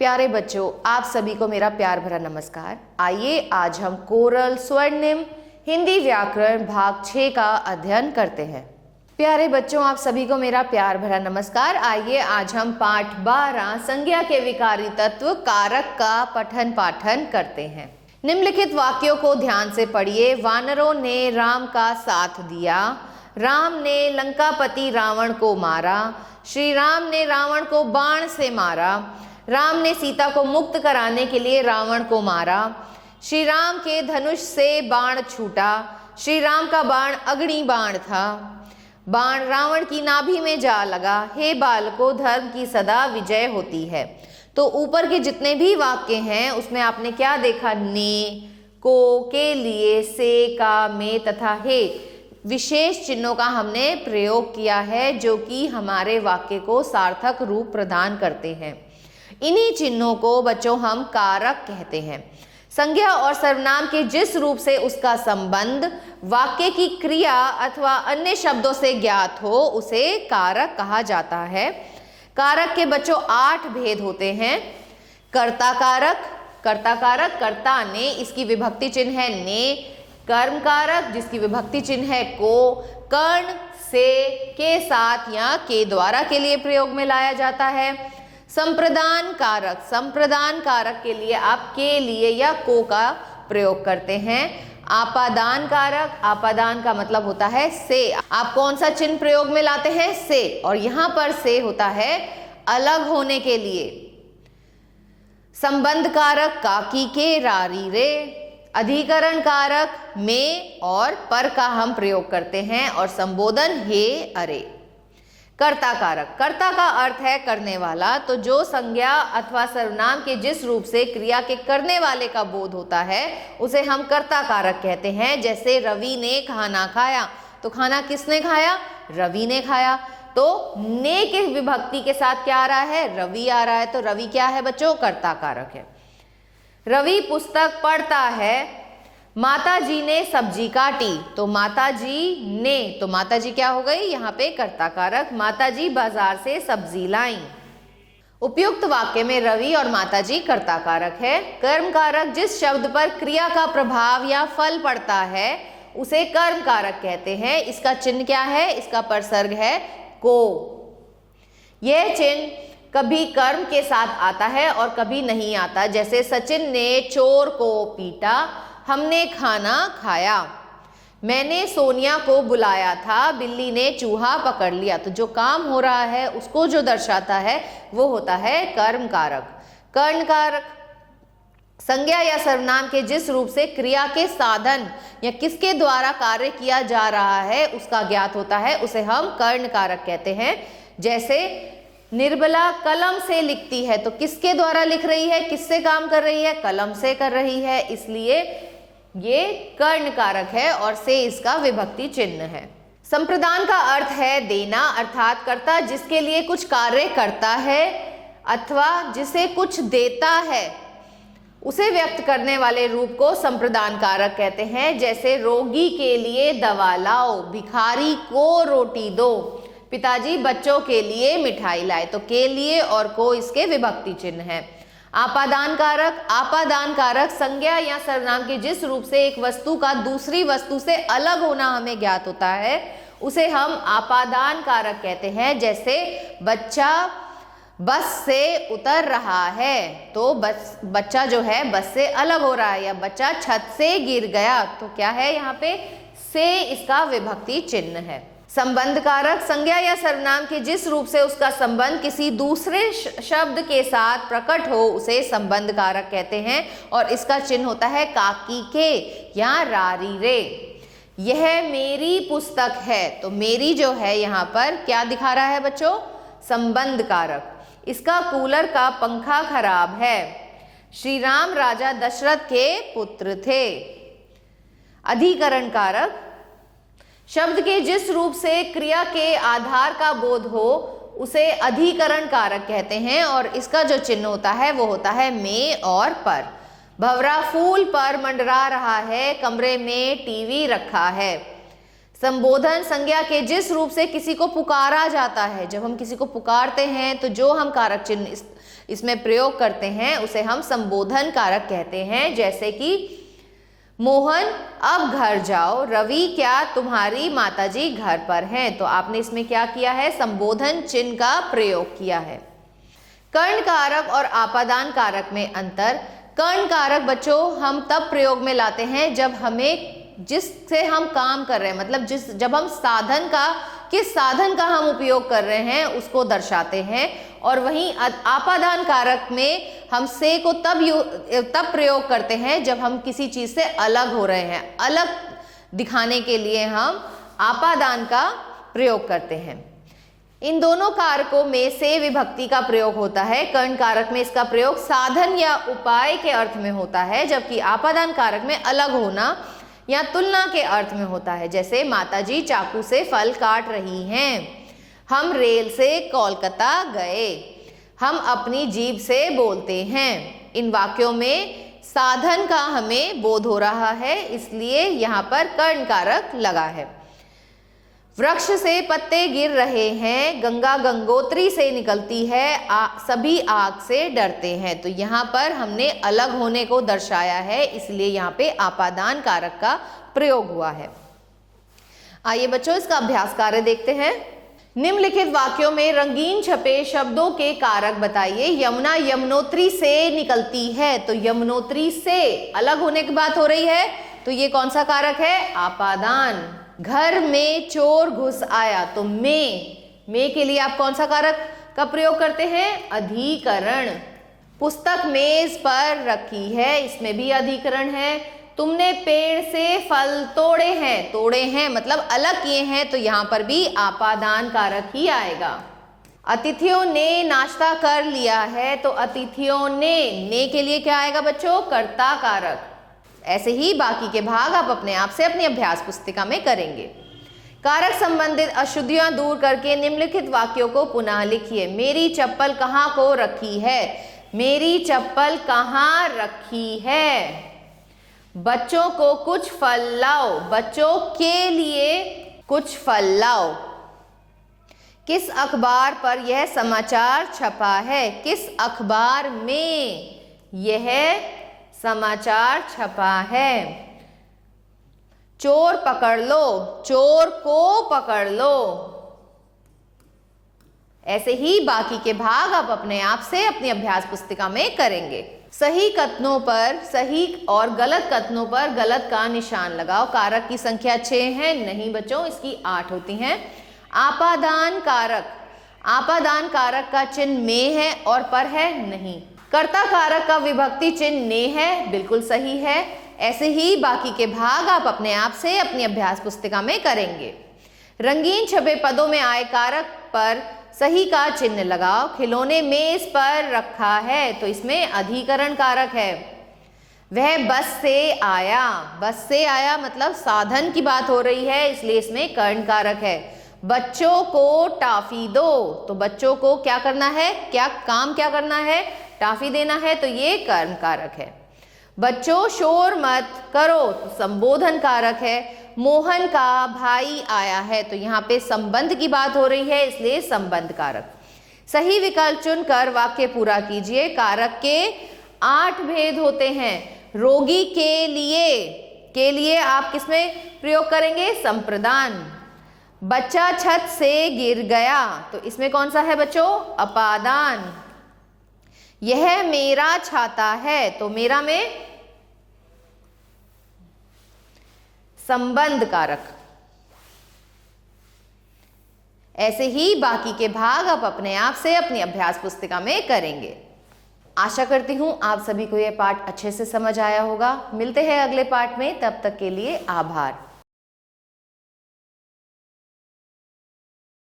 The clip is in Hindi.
प्यारे बच्चों, आप सभी को मेरा प्यार भरा नमस्कार। आइए आज हम कोरल स्वर्णिम हिंदी व्याकरण भाग 6 का अध्ययन करते हैं। प्यारे बच्चों, आप सभी को मेरा प्यार भरा नमस्कार। आइए आज हम पाठ 12 संज्ञा के विकारी तत्व कारक का पठन पाठन करते हैं। निम्नलिखित वाक्यों को ध्यान से पढ़िए। वानरों ने राम का साथ दिया, राम ने लंकापति रावण को मारा, श्री राम ने रावण को बाण से मारा, राम ने सीता को मुक्त कराने के लिए रावण को मारा, श्री राम के धनुष से बाण छूटा, श्री राम का बाण अग्नि बाण था, बाण रावण की नाभि में जा लगा, हे बालकों धर्म की सदा विजय होती है। तो ऊपर के जितने भी वाक्य हैं उसमें आपने क्या देखा? ने, को, के लिए, से, का, में तथा हे विशेष चिन्हों का हमने प्रयोग किया है जो कि हमारे वाक्य को सार्थक रूप प्रदान करते हैं। इन्हीं चिन्हों को बच्चों हम कारक कहते हैं। संज्ञा और सर्वनाम के जिस रूप से उसका संबंध वाक्य की क्रिया अथवा अन्य शब्दों से ज्ञात हो उसे कारक कहा जाता है। कारक के बच्चों 8 भेद होते हैं। कर्ता कारक, कर्ता कारक कर्ता ने, इसकी विभक्ति चिन्ह है ने। कर्म कारक जिसकी विभक्ति चिन्ह है को। कर्ण से, के साथ या के द्वारा के लिए प्रयोग में लाया जाता है। संप्रदान कारक, संप्रदान कारक के लिए आप के लिए या को का प्रयोग करते हैं। आपादान कारक, आपादान का मतलब होता है से। आप कौन सा चिन्ह प्रयोग में लाते हैं? से। और यहां पर से होता है अलग होने के लिए। संबंध कारक काकी के रारी रे। अधिकरण कारक में और पर का हम प्रयोग करते हैं। और संबोधन हे अरे। कर्ता कारक, कर्ता का अर्थ है करने वाला। तो जो संज्ञा अथवा सर्वनाम के जिस रूप से क्रिया के करने वाले का बोध होता है उसे हम कर्ता कारक कहते हैं। जैसे रवि ने खाना खाया, तो खाना किसने खाया? रवि ने खाया। तो ने के विभक्ति के साथ क्या आ रहा है? रवि आ रहा है। तो रवि क्या है बच्चों? कर्ता कारक है। रवि पुस्तक पढ़ता है। माता जी ने सब्जी काटी, तो माता जी ने, तो माता जी क्या हो गई? यहाँ पे कर्ता कारक। माता जी बाजार से सब्जी लाई। उपयुक्त वाक्य में रवि और माता जी कर्ता कारक है। कर्म कारक जिस शब्द पर क्रिया का प्रभाव या फल पड़ता है उसे कर्म कारक कहते हैं। इसका चिन्ह क्या है? इसका परसर्ग है को। यह चिन्ह कभी कर्म के साथ आता है और कभी नहीं आता। जैसे सचिन ने चोर को पीटा, हमने खाना खाया। मैंने सोनिया को बुलाया था, बिल्ली ने चूहा पकड़ लिया। तो जो काम हो रहा है उसको जो दर्शाता है वो होता है कर्म कारक। कर्ण कारक संज्ञा या सर्वनाम के जिस रूप से क्रिया के साधन या किसके द्वारा कार्य किया जा रहा है उसका ज्ञात होता है उसे हम कर्ण कारक कहते हैं। जैसे निर्बला कलम से लिखती है, तो किसके द्वारा लिख रही है? किससे काम कर रही है? कलम से कर रही है, इसलिए ये कर्ण कारक है और से इसका विभक्ति चिन्ह है। संप्रदान का अर्थ है देना, अर्थात कर्ता जिसके लिए कुछ कार्य करता है अथवा जिसे कुछ देता है उसे व्यक्त करने वाले रूप को संप्रदान कारक कहते हैं। जैसे रोगी के लिए दवा लाओ, भिखारी को रोटी दो, पिताजी बच्चों के लिए मिठाई लाए। तो के लिए और को इसके विभक्ति चिन्ह है। आपादान कारक, आपादान कारक संज्ञा या सर्वनाम के जिस रूप से एक वस्तु का दूसरी वस्तु से अलग होना हमें ज्ञात होता है उसे हम आपादान कारक कहते हैं। जैसे बच्चा बस से उतर रहा है, तो बच्चा जो है बस से अलग हो रहा है। या बच्चा छत से गिर गया, तो क्या है यहाँ पे? से इसका विभक्ति चिन्ह है। संबंध कारक संज्ञा या सर्वनाम के जिस रूप से उसका संबंध किसी दूसरे शब्द के साथ प्रकट हो उसे संबंध कारक कहते हैं। और इसका चिन्ह होता है काकी के या रारी रे। यह मेरी पुस्तक है, तो मेरी जो है यहाँ पर क्या दिखा रहा है बच्चों? संबंध कारक। इसका कूलर का पंखा खराब है। श्री राम राजा दशरथ के पुत्र थे। अधिकरण कारक शब्द के जिस रूप से क्रिया के आधार का बोध हो उसे अधिकरण कारक कहते हैं। और इसका जो चिन्ह होता है वो होता है में और पर। भंवरा फूल पर मंडरा रहा है, कमरे में टीवी रखा है। संबोधन संज्ञा के जिस रूप से किसी को पुकारा जाता है, जब हम किसी को पुकारते हैं तो जो हम कारक चिन्ह इसमें प्रयोग करते हैं उसे हम संबोधन कारक कहते हैं। जैसे कि मोहन अब घर जाओ, रवि क्या तुम्हारी माताजी घर पर हैं। तो आपने इसमें क्या किया है, संबोधन चिन्ह का प्रयोग किया है। कर्ण कारक और आपादान कारक में अंतर। कर्ण कारक बच्चों हम तब प्रयोग में लाते हैं जब हमें जिससे हम काम कर रहे हैं, मतलब जब हम किस साधन का हम उपयोग कर रहे हैं उसको दर्शाते हैं। और वहीं आपादान कारक में हम से को तब प्रयोग करते हैं जब हम किसी चीज से अलग हो रहे हैं, अलग दिखाने के लिए हम आपादान का प्रयोग करते हैं। इन दोनों कारकों में से विभक्ति का प्रयोग होता है। कर्ण कारक में इसका प्रयोग साधन या उपाय के अर्थ में होता है, जबकि आपादान कारक में अलग होना या तुलना के अर्थ में होता है। जैसे माताजी चाकू से फल काट रही हैं, हम रेल से कोलकाता गए, हम अपनी जीभ से बोलते हैं। इन वाक्यों में साधन का हमें बोध हो रहा है, इसलिए यहाँ पर कर्ण कारक लगा है। वृक्ष से पत्ते गिर रहे हैं, गंगा गंगोत्री से निकलती है, सभी आग से डरते हैं। तो यहाँ पर हमने अलग होने को दर्शाया है, इसलिए यहाँ पे आपादान कारक का प्रयोग हुआ है। आइए बच्चों इसका अभ्यास कार्य देखते हैं। निम्नलिखित वाक्यों में रंगीन छपे शब्दों के कारक बताइए। यमुना यमुनोत्री से निकलती है, तो यमुनोत्री से अलग होने की बात हो रही है, तो ये कौन सा कारक है, आपादान। घर में चोर घुस आया, तो में के लिए आप कौन सा कारक का प्रयोग करते हैं, अधिकरण। पुस्तक मेज पर रखी है, इसमें भी अधिकरण है। तुमने पेड़ से फल तोड़े हैं मतलब अलग किए हैं, तो यहाँ पर भी आपादान कारक ही आएगा। अतिथियों ने नाश्ता कर लिया है, तो अतिथियों ने के लिए क्या आएगा बच्चों, कर्ता कारक। ऐसे ही बाकी के भाग आप अपने आप से अपनी अभ्यास पुस्तिका में करेंगे। कारक संबंधित अशुद्धियां दूर करके निम्नलिखित वाक्यों को पुनः लिखिए। मेरी चप्पल कहाँ को रखी है, मेरी चप्पल कहाँ रखी है। बच्चों को कुछ फल लाओ, बच्चों के लिए कुछ फल लाओ। किस अखबार पर यह समाचार छपा है, किस अखबार में यह समाचार छपा है। चोर पकड़ लो, चोर को पकड़ लो। ऐसे ही बाकी के भाग आप अपने आप से अपनी अभ्यास पुस्तिका में करेंगे। सही कथनों पर सही और गलत कथनों पर गलत का निशान लगाओ। कारक की संख्या 6 है, नहीं बच्चों इसकी 8 होती हैं। आपादान कारक का चिन्ह में है और पर है, नहीं। कर्ता कारक का विभक्ति चिन्ह ने है, बिल्कुल सही है। ऐसे ही बाकी के भाग आप अपने आप से अपनी अभ्यास पुस्तिका में करेंगे। रंगीन छपे पदों में आए कारक पर सही का चिन्ह लगाओ। खिलौने मेज पर रखा है, तो इसमें अधिकरण कारक है। वह बस से आया मतलब साधन की बात हो रही है, इसलिए इसमें कर्ण कारक है। बच्चों को टॉफी दो, तो बच्चों को क्या करना है, क्या करना है, टॉफी देना है, तो ये कर्ण कारक है। बच्चों शोर मत करो, तो संबोधन कारक है। मोहन का भाई आया है, तो यहाँ पे संबंध की बात हो रही है, इसलिए संबंध कारक। सही विकल्प चुनकर वाक्य पूरा कीजिए। कारक के 8 भेद होते हैं। रोगी के लिए आप किसमें प्रयोग करेंगे, संप्रदान। बच्चा छत से गिर गया, तो इसमें कौन सा है बच्चों, अपादान। यह मेरा छाता है, तो मेरा में संबंध कारक। ऐसे ही बाकी के भाग आप अपने आप से अपनी अभ्यास पुस्तिका में करेंगे। आशा करती हूं आप सभी को यह पाठ अच्छे से समझ आया होगा। मिलते हैं अगले पाठ में, तब तक के लिए आभार।